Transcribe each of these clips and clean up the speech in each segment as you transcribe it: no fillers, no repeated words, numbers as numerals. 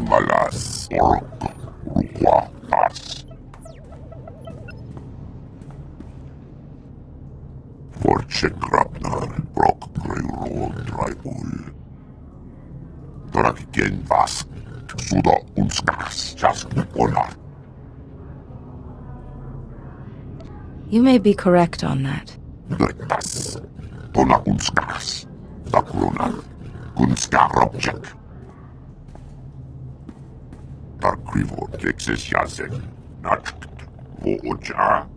Malas ork ruquatas. Forche grabnar brok greuro draibul. Trakigen vask suda unskas jask onar. You may be correct on that. Dretas. Tona unskas. Takrunar. Kunskarobjek. Tarkrivo texes yazen. Nacht. Voja.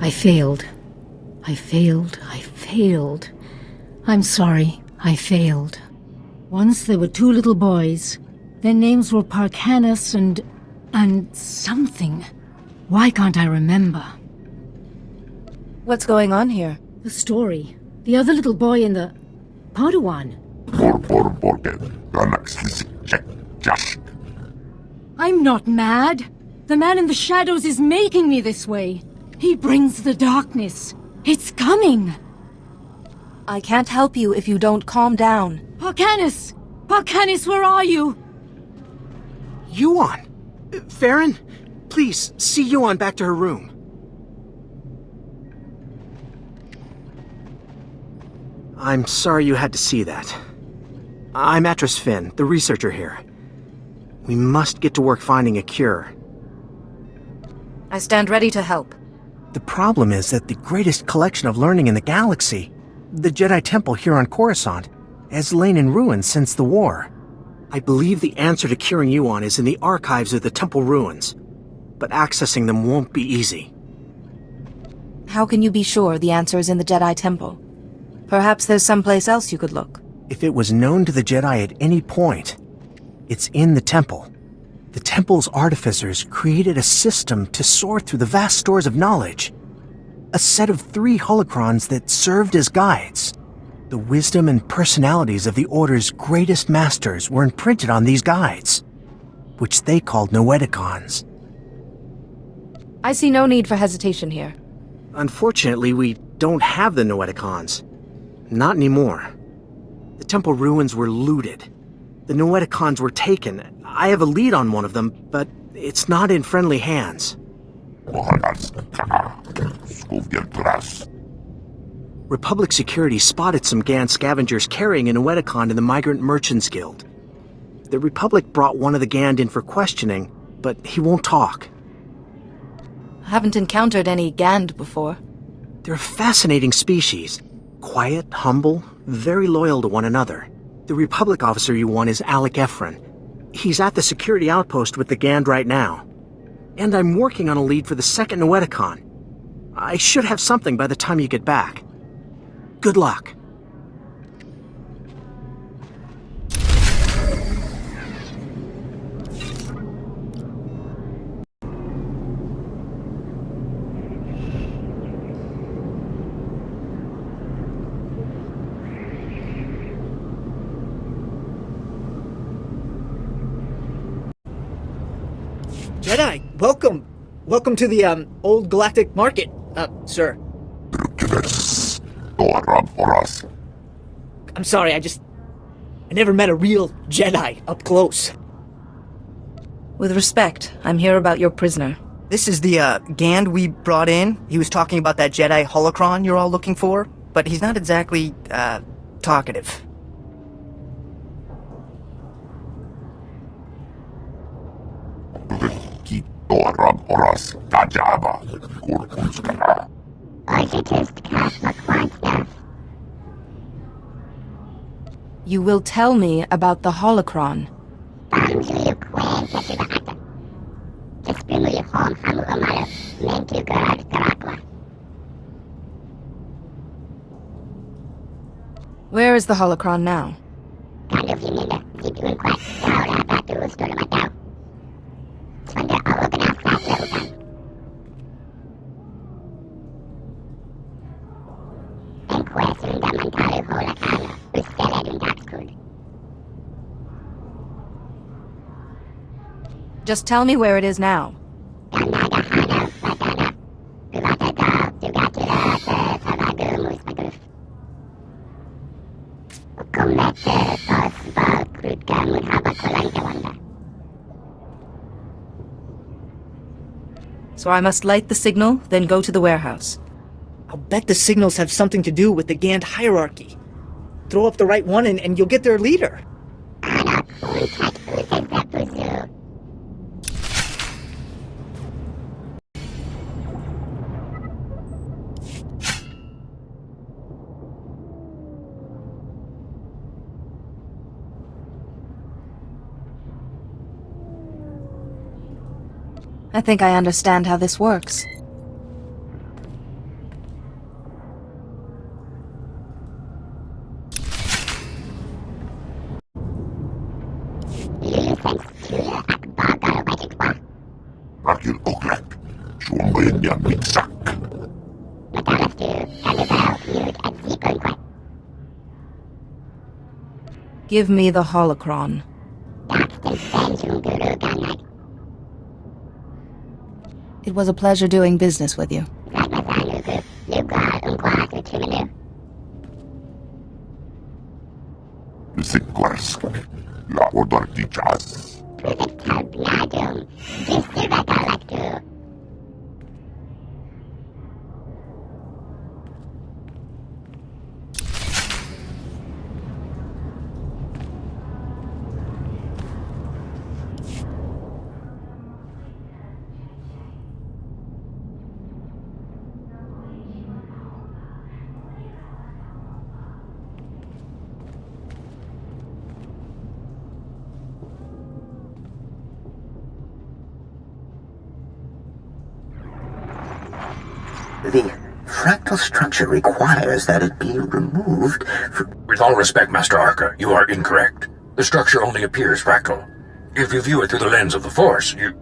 I failed. I'm sorry, I failed. Once there were two little boys. Their names were Parcanus and something. Why can't I remember? What's going on here? The story. The other little boy in the... Padawan. I'm not mad. The man in the shadows is making me this way. He brings the darkness. It's coming. I can't help you if you don't calm down. Parcanus! Parcanus, where are you? Yuon! Farron, please, see Yuon back to her room. I'm sorry you had to see that. I'm Atris Finn, the researcher here. We must get to work finding a cure. I stand ready to help. The problem is that the greatest collection of learning in the galaxy, the Jedi Temple here on Coruscant, has lain in ruins since the war. I believe the answer to curing Yuon is in the archives of the temple ruins, but accessing them won't be easy. How can you be sure the answer is in the Jedi Temple? Perhaps there's someplace else you could look. If it was known to the Jedi at any point, it's in the temple. The temple's artificers created a system to sort through the vast stores of knowledge. A set of 3 holocrons that served as guides. The wisdom and personalities of the Order's greatest masters were imprinted on these guides, which they called Noeticons. I see no need for hesitation here. Unfortunately, we don't have the Noeticons. Not anymore. The temple ruins were looted. The Noeticons were taken. I have a lead on one of them, but it's not in friendly hands. Republic security spotted some GAN scavengers carrying a Noeticon in the Migrant Merchants Guild. The Republic brought one of the GAN in for questioning, but he won't talk. I haven't encountered any Gand before. They're a fascinating species. Quiet, humble, very loyal to one another. The Republic officer you want is Alec Efran. He's at the security outpost with the Gand right now. And I'm working on a lead for the second Noeticon. I should have something by the time you get back. Good luck. Jedi, welcome! Welcome to the, Old Galactic Market, sir. I'm sorry, I never met a real Jedi up close. With respect, I'm here about your prisoner. This is the, Gand we brought in. He was talking about that Jedi holocron you're all looking for, but he's not exactly, talkative. You will tell me about the holocron. Where is the holocron now? Just tell me where it is now. So I must light the signal, then go to the warehouse. I'll bet the signals have something to do with the Gand hierarchy. Throw up the right one and you'll get their leader. I think I understand how this works. Rakil oklek, suomojen ja mitsak. Give me the holocron. It was a pleasure doing business with you. Sikwarsk, la odartichas. The fractal structure requires that it be removed for... With all respect, Master Arca, you are incorrect. The structure only appears fractal. If you view it through the lens of the Force, you...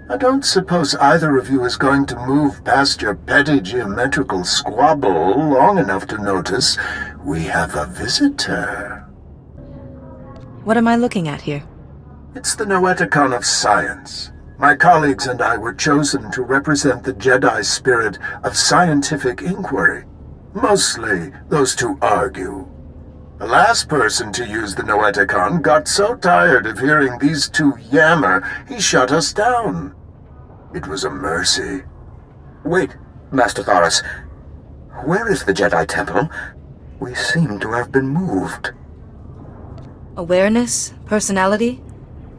I don't suppose either of you is going to move past your petty geometrical squabble long enough to notice we have a visitor. What am I looking at here? It's the Noeticon of science. My colleagues and I were chosen to represent the Jedi spirit of scientific inquiry. Mostly those to argue. The last person to use the Noeticon got so tired of hearing these two yammer, he shut us down. It was a mercy. Wait, Master Thoris. Where is the Jedi Temple? We seem to have been moved. Awareness? Personality?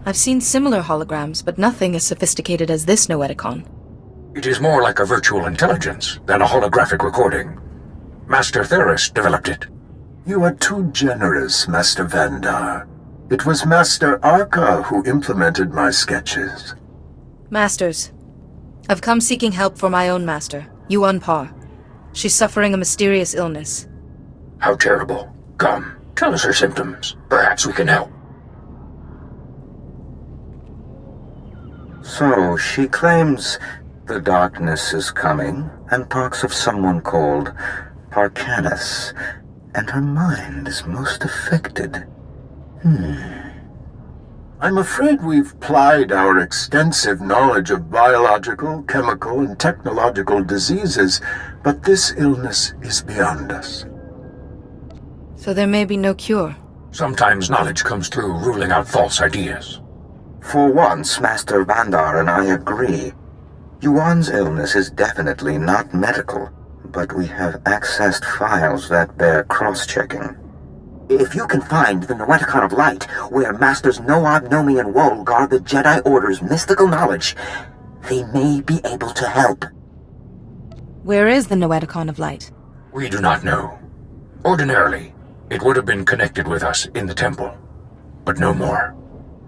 I've seen similar holograms, but nothing as sophisticated as this Noeticon. It is more like a virtual intelligence than a holographic recording. Master Theris developed it. You are too generous, Master Vandar. It was Master Arca who implemented my sketches. Masters, I've come seeking help for my own master, Yuon Par. She's suffering a mysterious illness. How terrible. Come, tell us her symptoms. Perhaps we can help. So, she claims the darkness is coming, and talks of someone called Parcanus, and her mind is most affected. I'm afraid we've plied our extensive knowledge of biological, chemical, and technological diseases, but this illness is beyond us. So there may be no cure. Sometimes knowledge comes through ruling out false ideas. For once, Master Vandar and I agree. Yuon's illness is definitely not medical, but we have accessed files that bear cross-checking. If you can find the Noeticon of Light, where Masters Noab, Nomi, and Wohl guard the Jedi Order's mystical knowledge, they may be able to help. Where is the Noeticon of Light? We do not know. Ordinarily, it would have been connected with us in the temple, but no more.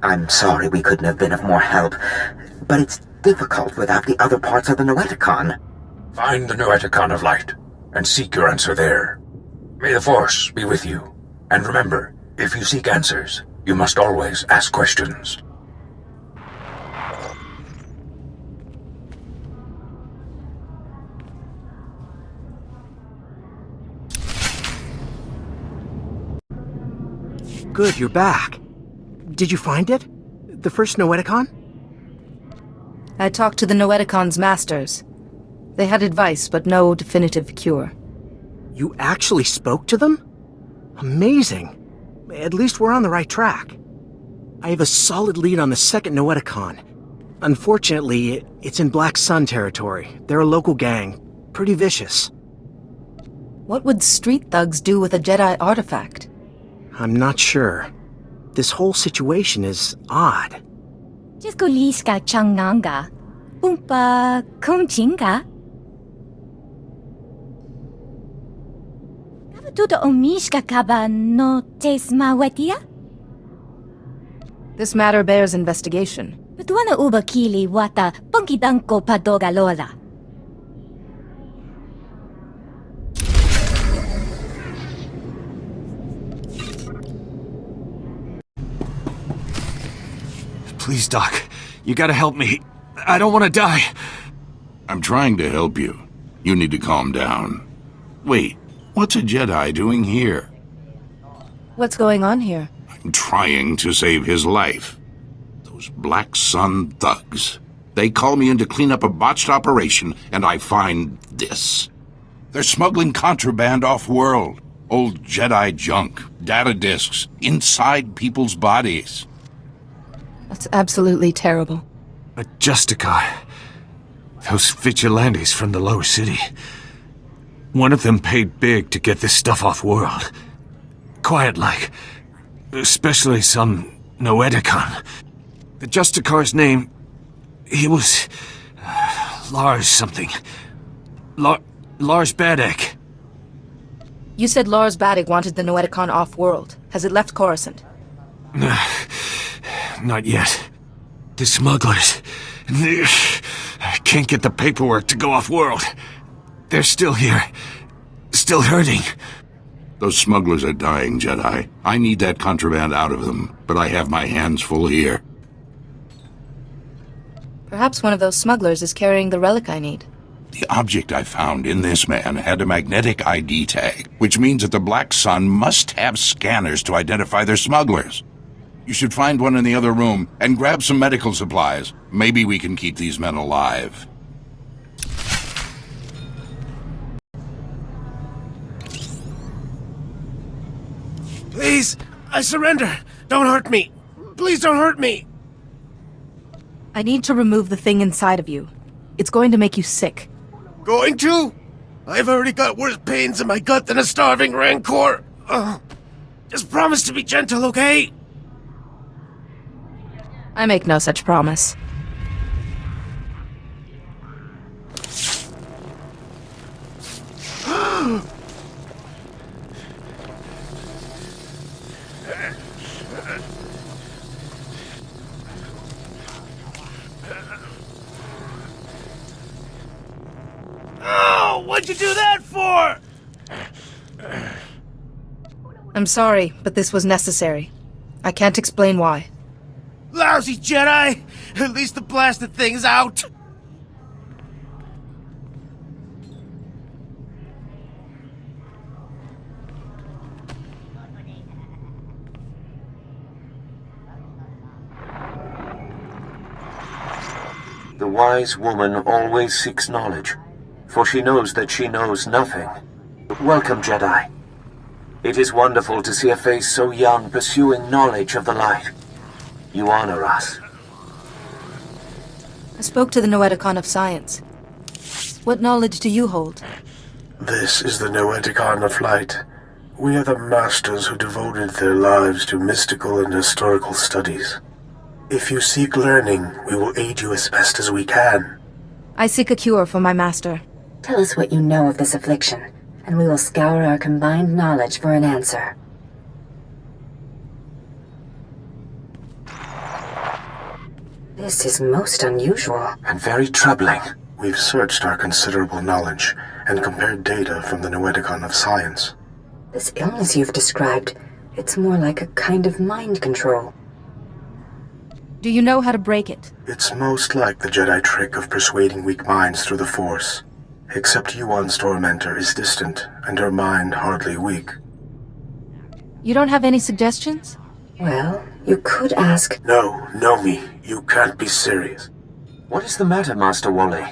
I'm sorry we couldn't have been of more help, but it's difficult without the other parts of the Noeticon. Find the Noeticon of Light, and seek your answer there. May the Force be with you. And remember, if you seek answers, you must always ask questions. Good, you're back. Did you find it? The first Noeticon? I talked to the Noeticon's masters. They had advice, but no definitive cure. You actually spoke to them? Amazing. At least we're on the right track. I have a solid lead on the second Noeticon. Unfortunately, it's in Black Sun territory. They're a local gang. Pretty vicious. What would street thugs do with a Jedi artifact? I'm not sure. This whole situation is odd. Jiskuliska changanga. Pumpa kumchinga. Kavatuda omishka kaba no tesmawetia? This matter bears investigation. Betuana uba kili wata punkidanko padogalola. Please, Doc. You gotta help me. I don't want to die. I'm trying to help you. You need to calm down. Wait, what's a Jedi doing here? What's going on here? I'm trying to save his life. Those Black Sun thugs. They call me in to clean up a botched operation, and I find this. They're smuggling contraband off-world. Old Jedi junk, data disks, inside people's bodies. That's absolutely terrible. A Justicar. Those vigilantes from the lower city. One of them paid big to get this stuff off-world. Quiet-like. Especially some Noeticon. The Justicar's name... he was... Lars something. Lars Badek. You said Lars Badek wanted the Noeticon off-world. Has it left Coruscant? Not yet. The smugglers... I can't get the paperwork to go off-world. They're still here. Still hurting. Those smugglers are dying, Jedi. I need that contraband out of them, but I have my hands full here. Perhaps one of those smugglers is carrying the relic I need. The object I found in this man had a magnetic ID tag, which means that the Black Sun must have scanners to identify their smugglers. You should find one in the other room and grab some medical supplies. Maybe we can keep these men alive. Please, I surrender. Don't hurt me. Please don't hurt me. I need to remove the thing inside of you. It's going to make you sick. Going to? I've already got worse pains in my gut than a starving rancor. Just promise to be gentle, okay? I make no such promise. Oh, what'd you do that for? I'm sorry, but this was necessary. I can't explain why. Lousy Jedi! At least the blasted thing's out! The wise woman always seeks knowledge, for she knows that she knows nothing. Welcome, Jedi. It is wonderful to see a face so young pursuing knowledge of the light. You honor us. I spoke to the Noeticon of Science. What knowledge do you hold? This is the Noeticon of Light. We are the masters who devoted their lives to mystical and historical studies. If you seek learning, we will aid you as best as we can. I seek a cure for my master. Tell us what you know of this affliction, and we will scour our combined knowledge for an answer. This is most unusual. And very troubling. We've searched our considerable knowledge and compared data from the Noeticon of science. This illness you've described, it's more like a kind of mind control. Do you know how to break it? It's most like the Jedi trick of persuading weak minds through the Force. Except Yuon's tormentor is distant, and her mind hardly weak. You don't have any suggestions? Well, you could ask... No, Nomi, you can't be serious. What is the matter, Master Wally?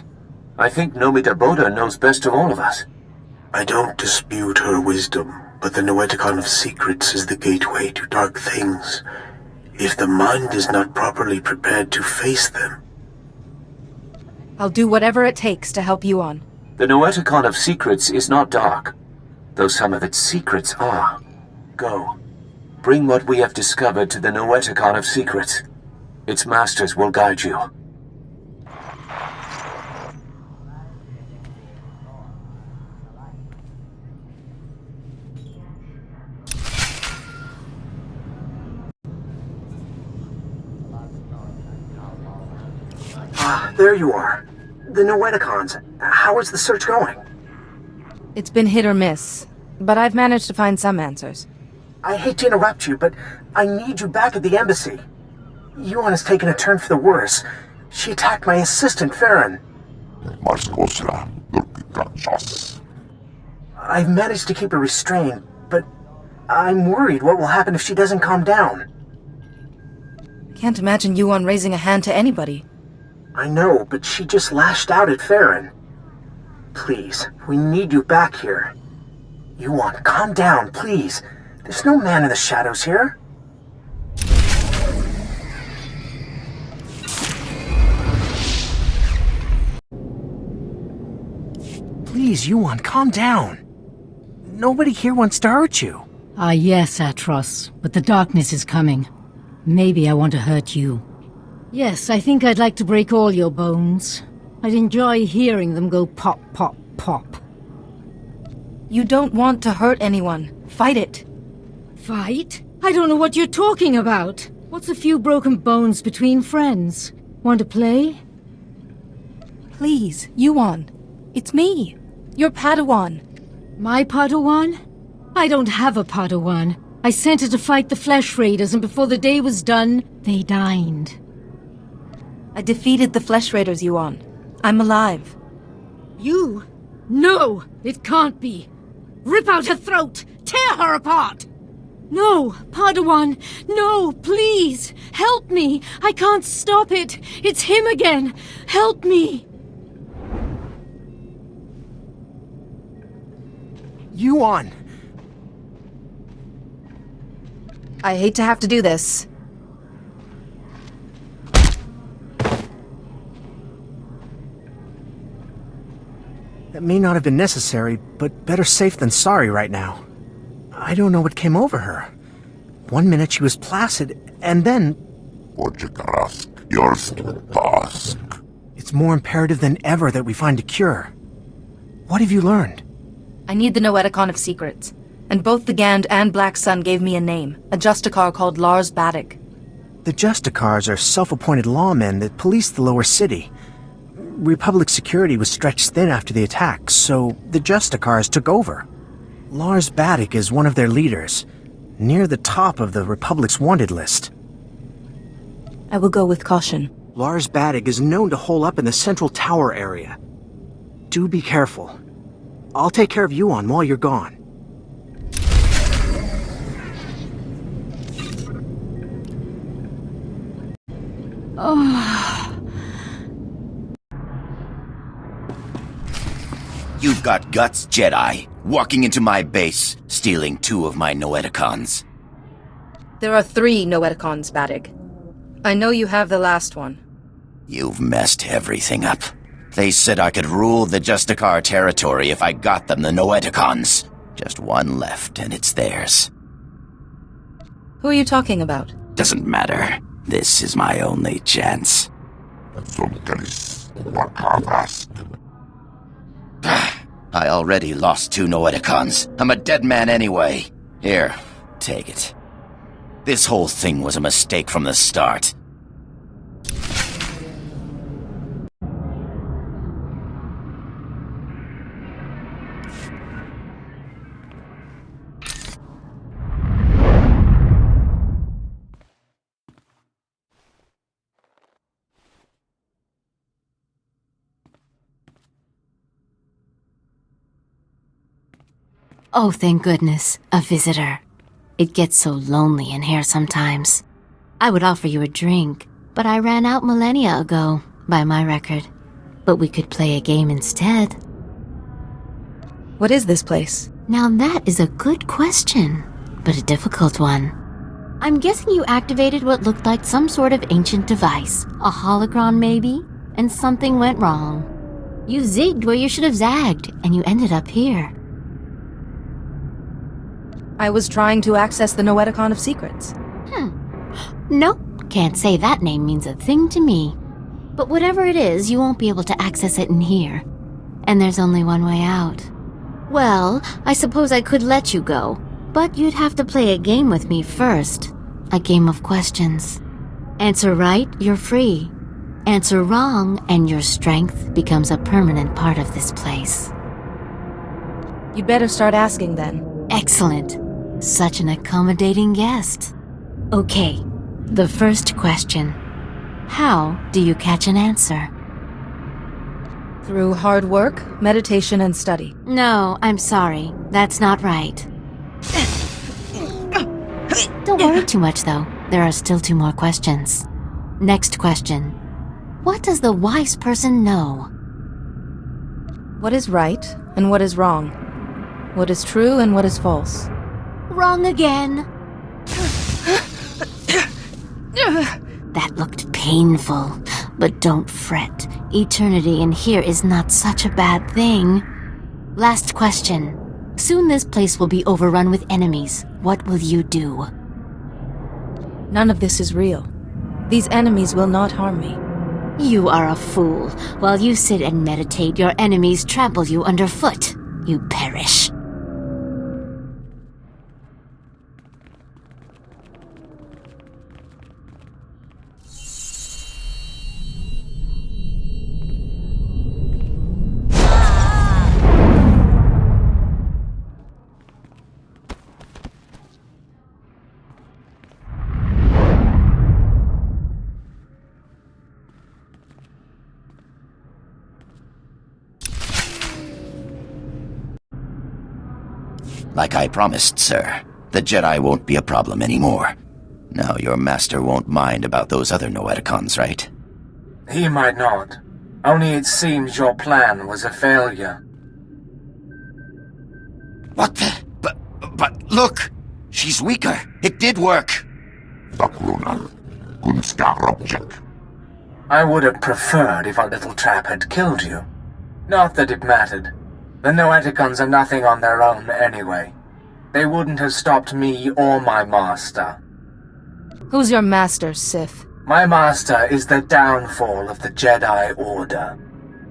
I think Nomi Daboda knows best of all of us. I don't dispute her wisdom, but the Noeticon of Secrets is the gateway to dark things. If the mind is not properly prepared to face them... I'll do whatever it takes to help Yuon. The Noeticon of Secrets is not dark, though some of its secrets are. Go. Bring what we have discovered to the Noeticon of Secrets. Its masters will guide you. There you are. The Noeticons. How is the search going? It's been hit or miss, but I've managed to find some answers. I hate to interrupt you, but I need you back at the embassy. Yuon has taken a turn for the worse. She attacked my assistant, Farron. I've managed to keep her restrained, but I'm worried what will happen if she doesn't calm down. Can't imagine Yuon raising a hand to anybody. I know, but she just lashed out at Farron. Please, we need you back here. Yuon, calm down, please. There's no man in the shadows here. Please, Yuon, calm down. Nobody here wants to hurt you. Ah, yes, Atros, but the darkness is coming. Maybe I want to hurt you. Yes, I think I'd like to break all your bones. I'd enjoy hearing them go pop, pop, pop. You don't want to hurt anyone. Fight it. Fight? I don't know what you're talking about. What's a few broken bones between friends? Want to play? Please, Yuon. It's me. Your Padawan. My Padawan? I don't have a Padawan. I sent her to fight the Flesh Raiders, and before the day was done, they dined. I defeated the Flesh Raiders, Yuon. I'm alive. You? No, it can't be. Rip out her throat! Tear her apart! No, Padawan! No, please! Help me! I can't stop it! It's him again! Help me! Yuon! I hate to have to do this. That may not have been necessary, but better safe than sorry right now. I don't know what came over her. 1 minute she was placid, and then... It's more imperative than ever that we find a cure. What have you learned? I need the Noeticon of Secrets. And both the Gand and Black Sun gave me a name, a Justicar called Lars Baddock. The Justicars are self-appointed lawmen that police the lower city. Republic security was stretched thin after the attack, so the Justicars took over. Lars Baddock is one of their leaders, near the top of the Republic's wanted list. I will go with caution. Lars Baddock is known to hole up in the Central Tower area. Do be careful. I'll take care of Yuon while you're gone. You've got guts, Jedi. Walking into my base, stealing 2 of my Noeticons. There are 3 Noeticons, Baddock. I know you have the last one. You've messed everything up. They said I could rule the Justicar territory if I got them the Noeticons. Just one left, and it's theirs. Who are you talking about? Doesn't matter. This is my only chance. I already lost 2 Noeticons. I'm a dead man anyway. Here, take it. This whole thing was a mistake from the start. Oh, thank goodness, a visitor. It gets so lonely in here sometimes. I would offer you a drink, but I ran out millennia ago, by my record. But we could play a game instead. What is this place? Now that is a good question, but a difficult one. I'm guessing you activated what looked like some sort of ancient device, a holocron maybe, and something went wrong. You zigged where you should have zagged, and you ended up here. I was trying to access the Noeticon of Secrets. Nope, can't say that name means a thing to me. But whatever it is, you won't be able to access it in here. And there's only one way out. Well, I suppose I could let you go, but you'd have to play a game with me first. A game of questions. Answer right, you're free. Answer wrong, and your strength becomes a permanent part of this place. You'd better start asking then. Excellent. Such an accommodating guest. Okay, the first question. How do you catch an answer? Through hard work, meditation, and study. No, I'm sorry. That's not right. Don't worry too much, though. There are still 2 more questions. Next question. What does the wise person know? What is right and what is wrong? What is true and what is false? Wrong again. That looked painful, but don't fret. Eternity in here is not such a bad thing. Last question. Soon this place will be overrun with enemies. What will you do? None of this is real. These enemies will not harm me. You are a fool. While you sit and meditate, your enemies trample you underfoot. You perish. Like I promised, sir, the Jedi won't be a problem anymore. Now your master won't mind about those other Noeticons, right? He might not. Only it seems your plan was a failure. What the? But look! She's weaker. It did work. I would have preferred if our little trap had killed you. Not that it mattered. The Noeticons are nothing on their own anyway. They wouldn't have stopped me or my master. Who's your master, Sith? My master is the downfall of the Jedi Order.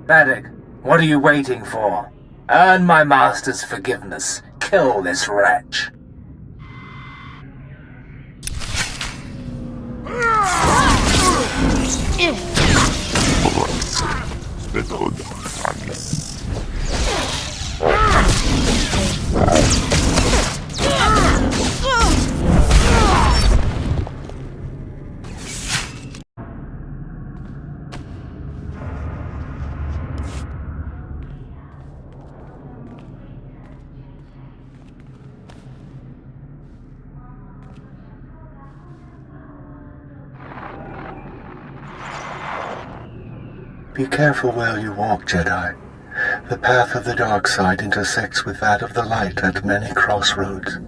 Baddock, what are you waiting for? Earn my master's forgiveness. Kill this wretch. Be careful where you walk, Jedi. The path of the dark side intersects with that of the light at many crossroads.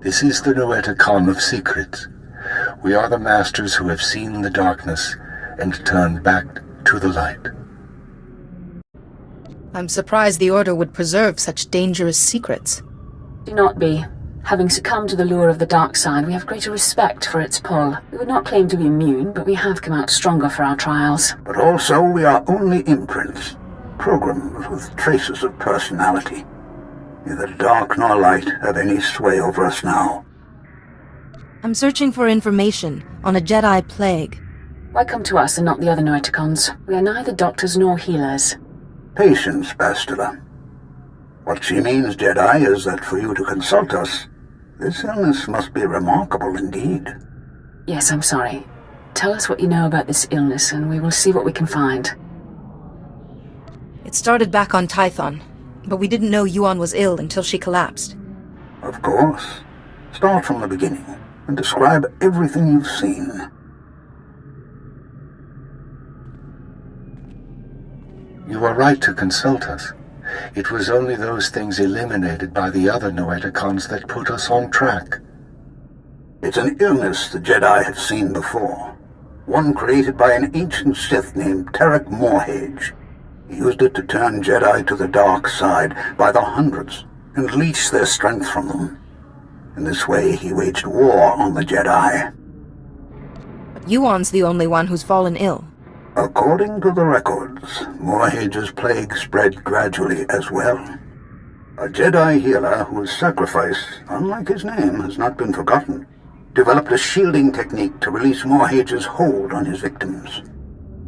This is the Noeticon of Secrets. We are the masters who have seen the darkness and turned back to the light. I'm surprised the Order would preserve such dangerous secrets. Do not be. Having succumbed to the lure of the dark side, we have greater respect for its pull. We would not claim to be immune, but we have come out stronger for our trials. But also we are only imprints, programs with traces of personality. Neither dark nor light have any sway over us now. I'm searching for information on a Jedi plague. Why come to us and not the other Noeticons? We are neither doctors nor healers. Patience, Bastila. What she means, Jedi, is that for you to consult us, this illness must be remarkable indeed. Yes, I'm sorry. Tell us what you know about this illness, and we will see what we can find. It started back on Tython. But we didn't know Yuon was ill until she collapsed. Of course. Start from the beginning and describe everything you've seen. You are right to consult us. It was only those things eliminated by the other Noeticons that put us on track. It's an illness the Jedi have seen before. One created by an ancient Sith named Tarek Morhage. He used it to turn Jedi to the dark side by the hundreds and leech their strength from them. In this way, he waged war on the Jedi. But Yuon's the only one who's fallen ill. According to the records, Morhage's plague spread gradually as well. A Jedi healer whose sacrifice, unlike his name, has not been forgotten, developed a shielding technique to release Morhage's hold on his victims.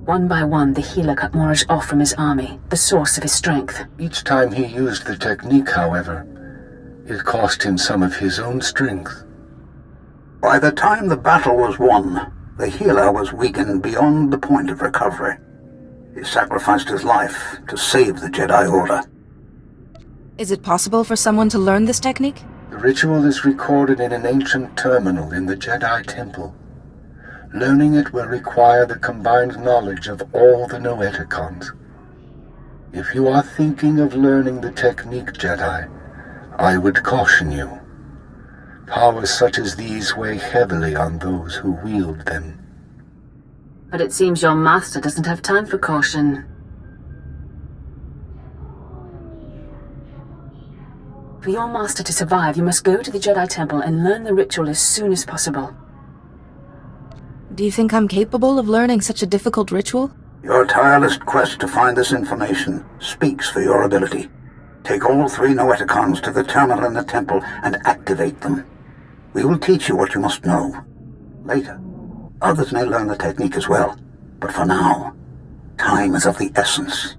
One by one, the healer cut Morhage off from his army, the source of his strength. Each time he used the technique, however, it cost him some of his own strength. By the time the battle was won, the healer was weakened beyond the point of recovery. He sacrificed his life to save the Jedi Order. Is it possible for someone to learn this technique? The ritual is recorded in an ancient terminal in the Jedi Temple. Learning it will require the combined knowledge of all the Noeticons. If you are thinking of learning the technique, Jedi, I would caution you. Powers such as these weigh heavily on those who wield them. But it seems your master doesn't have time for caution. For your master to survive, you must go to the Jedi Temple and learn the ritual as soon as possible. Do you think I'm capable of learning such a difficult ritual? Your tireless quest to find this information speaks for your ability. Take all 3 Noeticons to the terminal in the temple and activate them. We will teach you what you must know. Later, others may learn the technique as well. But for now, time is of the essence.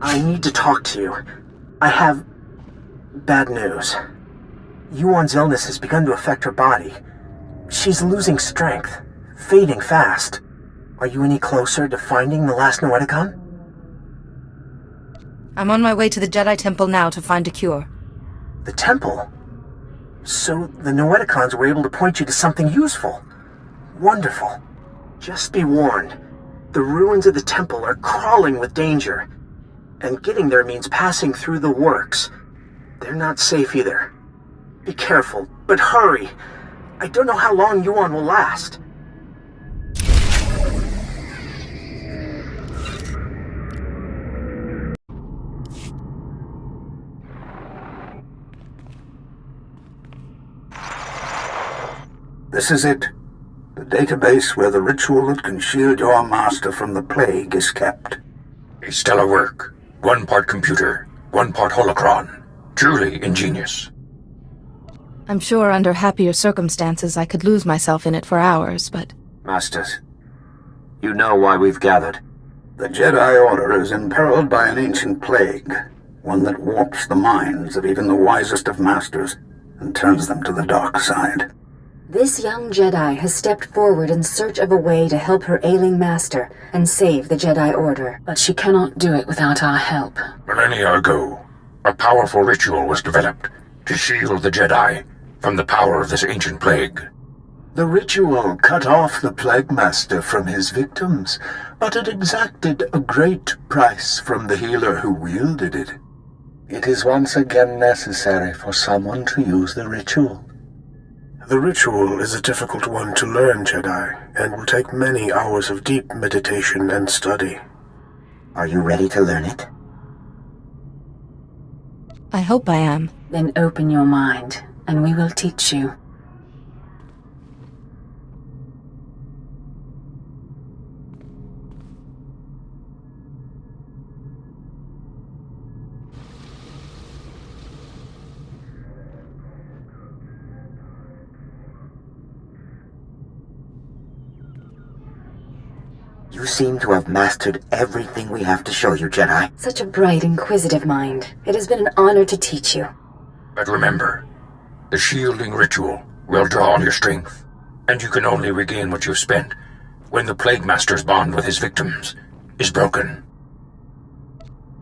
I need to talk to you. I have bad news. Yuon's illness has begun to affect her body. She's losing strength, fading fast. Are you any closer to finding the last Noeticon? I'm on my way to the Jedi Temple now to find a cure. The temple? So the Noeticons were able to point you to something useful. Wonderful. Just be warned. The ruins of the temple are crawling with danger. And getting there means passing through the works. They're not safe either. Be careful, but hurry. I don't know how long Yuon will last. This is it. The database where the ritual that can shield your master from the plague is kept. A stellar work. 1 part computer, 1 part holocron. Truly ingenious. I'm sure under happier circumstances I could lose myself in it for hours, but... Masters, you know why we've gathered. The Jedi Order is imperiled by an ancient plague, one that warps the minds of even the wisest of masters and turns them to the dark side. This young Jedi has stepped forward in search of a way to help her ailing master and save the Jedi Order, but she cannot do it without our help. Millennia ago, a powerful ritual was developed to shield the Jedi from the power of this ancient plague. The ritual cut off the Plague Master from his victims, but it exacted a great price from the healer who wielded it. It is once again necessary for someone to use the ritual. The ritual is a difficult one to learn, Jedi, and will take many hours of deep meditation and study. Are you ready to learn it? I hope I am. Then open your mind, and we will teach you. You seem to have mastered everything we have to show you, Jedi. Such a bright, inquisitive mind. It has been an honor to teach you. But remember, the shielding ritual will draw on your strength, and you can only regain what you've spent when the Plague Master's bond with his victims is broken.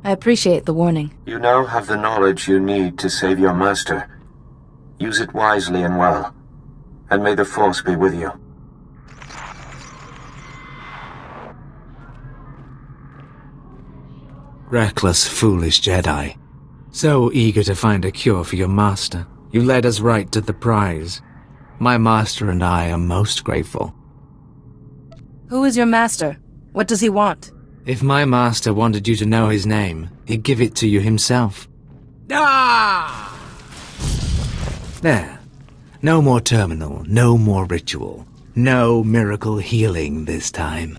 I appreciate the warning. You now have the knowledge you need to save your master. Use it wisely and well, and may the Force be with you. Reckless, foolish Jedi. So eager to find a cure for your master, you led us right to the prize. My master and I are most grateful. Who is your master? What does he want? If my master wanted you to know his name, he'd give it to you himself. Ah! There. No more terminal, no more ritual. No miracle healing this time.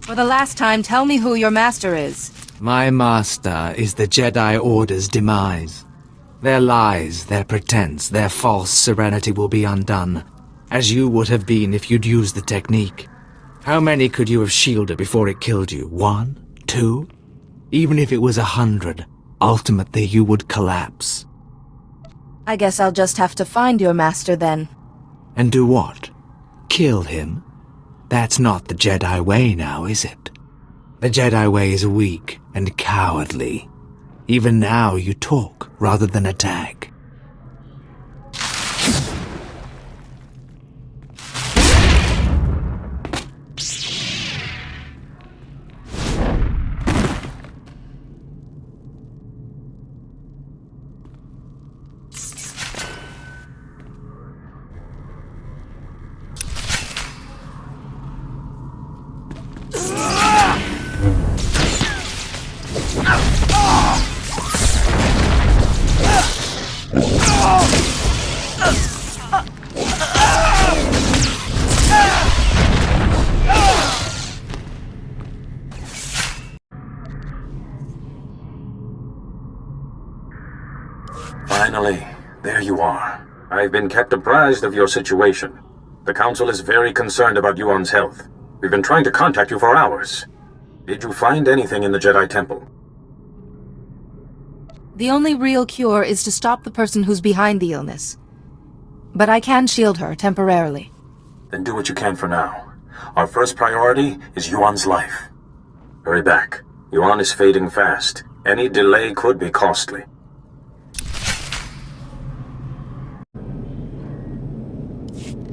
For the last time, tell me who your master is. My master is the Jedi Order's demise. Their lies, their pretense, their false serenity will be undone, as you would have been if you'd used the technique. How many could you have shielded before it killed you? 1? 2? Even if it was 100, ultimately you would collapse. I guess I'll just have to find your master then. And do what? Kill him? That's not the Jedi way now, is it? The Jedi way is weak and cowardly. Even now you talk rather than attack. Finally, there you are. I've been kept apprised of your situation. The Council is very concerned about Yuon's health. We've been trying to contact you for hours. Did you find anything in the Jedi Temple? The only real cure is to stop the person who's behind the illness. But I can shield her temporarily. Then do what you can for now. Our first priority is Yuon's life. Hurry back. Yuon is fading fast. Any delay could be costly.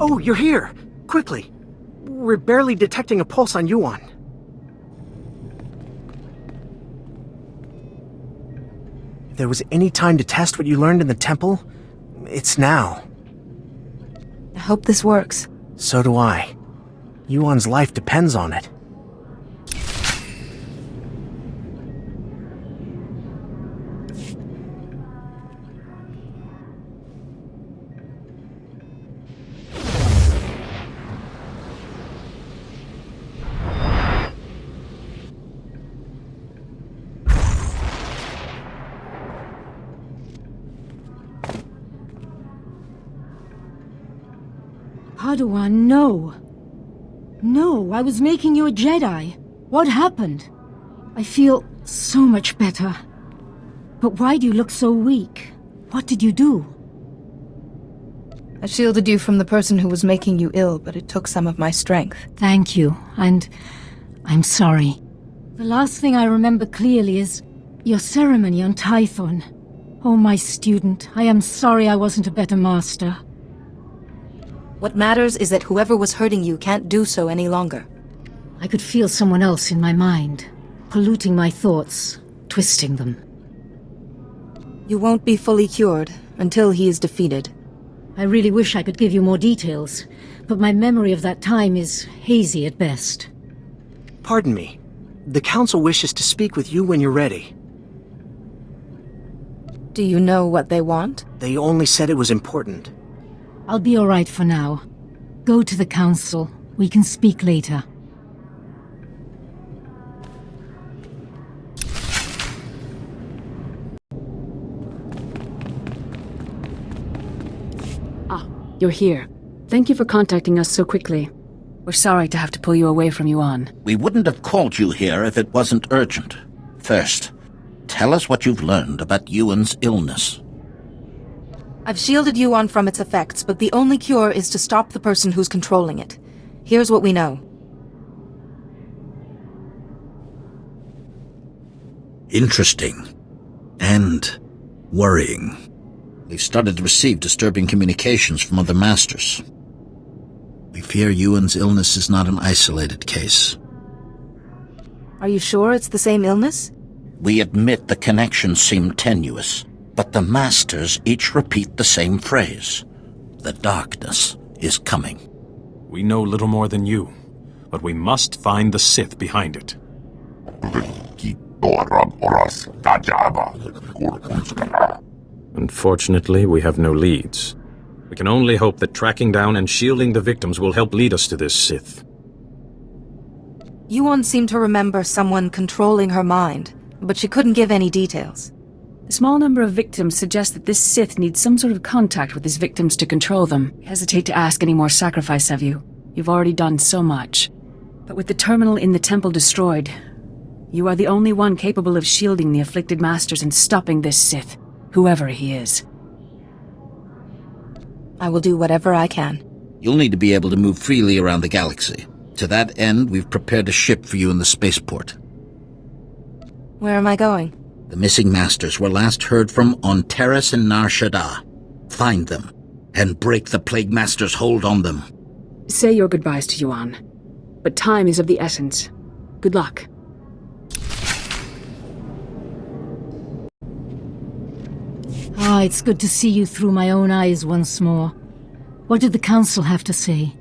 Oh, you're here! Quickly! We're barely detecting a pulse on Yuon. If there was any time to test what you learned in the temple, it's now. I hope this works. So do I. Yuon's life depends on it. Padawan, no. No, I was making you a Jedi. What happened? I feel so much better. But why do you look so weak? What did you do? I shielded you from the person who was making you ill, but it took some of my strength. Thank you, and I'm sorry. The last thing I remember clearly is your ceremony on Tython. Oh, my student, I am sorry I wasn't a better master. What matters is that whoever was hurting you can't do so any longer. I could feel someone else in my mind, polluting my thoughts, twisting them. You won't be fully cured until he is defeated. I really wish I could give you more details, but my memory of that time is hazy at best. Pardon me. The Council wishes to speak with you when you're ready. Do you know what they want? They only said it was important. I'll be all right for now. Go to the Council. We can speak later. Ah, you're here. Thank you for contacting us so quickly. We're sorry to have to pull you away from Yuon. We wouldn't have called you here if it wasn't urgent. First, tell us what you've learned about Yuon's illness. I've shielded Yuon from its effects, but the only cure is to stop the person who's controlling it. Here's what we know. Interesting. And worrying. We've started to receive disturbing communications from other masters. We fear Yuon's illness is not an isolated case. Are you sure it's the same illness? We admit the connections seem tenuous, but the masters each repeat the same phrase. The darkness is coming. We know little more than you, but we must find the Sith behind it. Unfortunately, we have no leads. We can only hope that tracking down and shielding the victims will help lead us to this Sith. Yuon seemed to remember someone controlling her mind, but she couldn't give any details. The small number of victims suggests that this Sith needs some sort of contact with his victims to control them. I hesitate to ask any more sacrifice of you. You've already done so much. But with the terminal in the temple destroyed, you are the only one capable of shielding the Afflicted Masters and stopping this Sith, whoever he is. I will do whatever I can. You'll need to be able to move freely around the galaxy. To that end, we've prepared a ship for you in the spaceport. Where am I going? The missing masters were last heard from on Terrace and Nar Shaddaa. Find them, and break the Plague Master's hold on them. Say your goodbyes to Yuon, but time is of the essence. Good luck. Ah, it's good to see you through my own eyes once more. What did the Council have to say?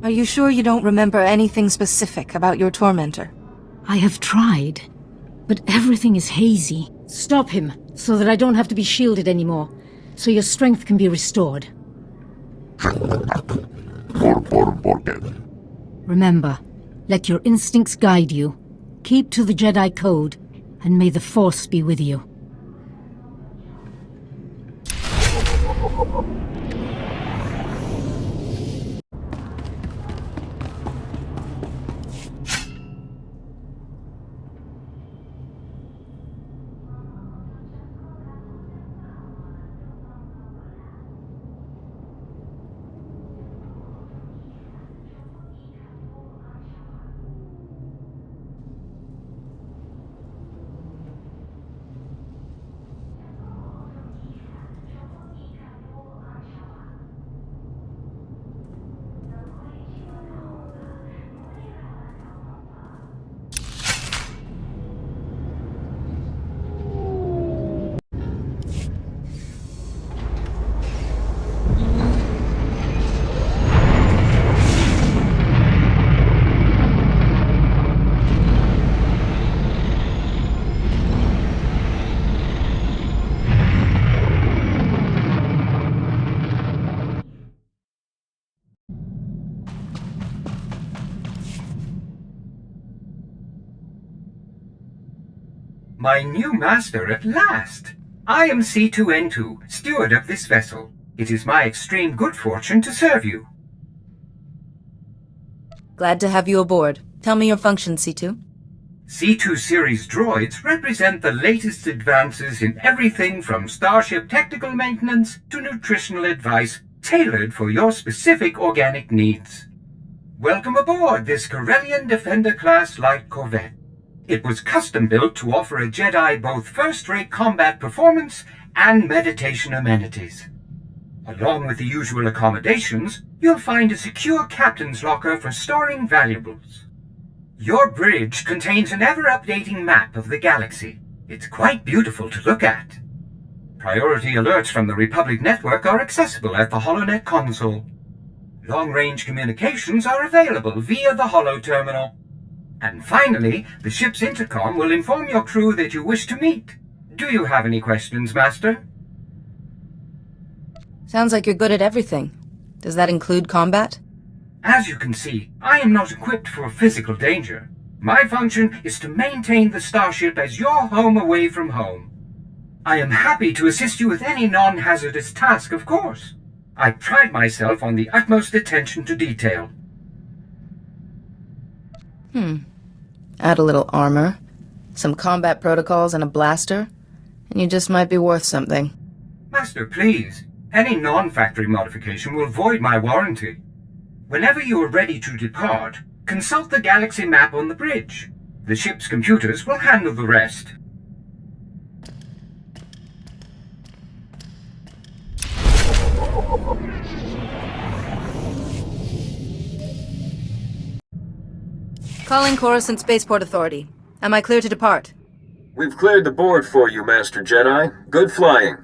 Are you sure you don't remember anything specific about your tormentor? I have tried, but everything is hazy. Stop him, so that I don't have to be shielded anymore, so your strength can be restored. Remember, let your instincts guide you. Keep to the Jedi Code, and may the Force be with you. My new master at last! I am C2N2, steward of this vessel. It is my extreme good fortune to serve you. Glad to have you aboard. Tell me your function, C2. C2 series droids represent the latest advances in everything from starship technical maintenance to nutritional advice tailored for your specific organic needs. Welcome aboard this Corellian Defender-class light corvette. It was custom-built to offer a Jedi both first-rate combat performance and meditation amenities. Along with the usual accommodations, you'll find a secure captain's locker for storing valuables. Your bridge contains an ever-updating map of the galaxy. It's quite beautiful to look at. Priority alerts from the Republic network are accessible at the HoloNet console. Long-range communications are available via the Holo terminal. And finally, the ship's intercom will inform your crew that you wish to meet. Do you have any questions, Master? Sounds like you're good at everything. Does that include combat? As you can see, I am not equipped for physical danger. My function is to maintain the starship as your home away from home. I am happy to assist you with any non-hazardous task, of course. I pride myself on the utmost attention to detail. Add a little armor, some combat protocols, and a blaster, and you just might be worth something. Master, please. Any non-factory modification will void my warranty. Whenever you are ready to depart, consult the galaxy map on the bridge. The ship's computers will handle the rest. Calling Coruscant Spaceport Authority. Am I clear to depart? We've cleared the board for you, Master Jedi. Good flying.